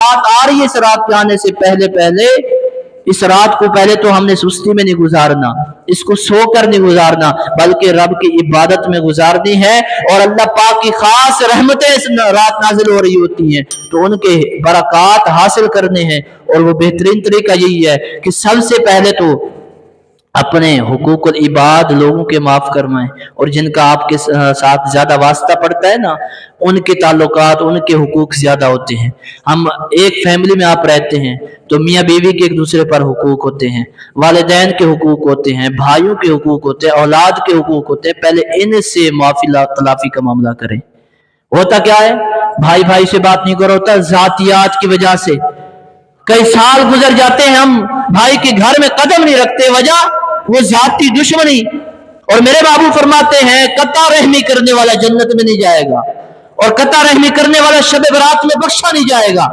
रात आ रही है, इस रात के आने से पहले पहले इस रात को पहले तो हमने सुस्ती में नहीं गुजारना, इसको सोकर नहीं गुजारना, बल्कि रब की इबादत में गुजारनी है। और अल्लाह पाक की खास रहमतें इस रात नाजिल हो रही होती हैं, तो उनके बरक़ात हासिल करने हैं। और वो बेहतरीन तरीका यही है कि सबसे पहले तो अपने हुकूकुल इबाद लोगों के माफ करवाएं, और जिनका आपके साथ ज्यादा वास्ता पड़ता है ना, उनके ताल्लुकात, उनके हुकूक ज्यादा होते हैं। हम एक फैमिली में आप रहते हैं तो मियाँ बीवी के एक दूसरे पर हुकूक होते हैं, वालिदैन के हुकूक होते हैं, भाइयों के हुकूक होते हैं, औलाद के हुकूक होते हैं। पहले इनसे माफी तलाफी का मामला करें। होता क्या है, भाई भाई से बात नहीं कर होता, जातियात की वजह से कई साल गुजर जाते हैं, हम भाई के घर में कदम नहीं रखते, वजह वो जाती दुश्मनी। और मेरे बाबू फरमाते हैं, कता रहमी करने वाला जन्नत में नहीं जाएगा, और कता रहमी करने वाला शब बरात में बख्शा नहीं जाएगा।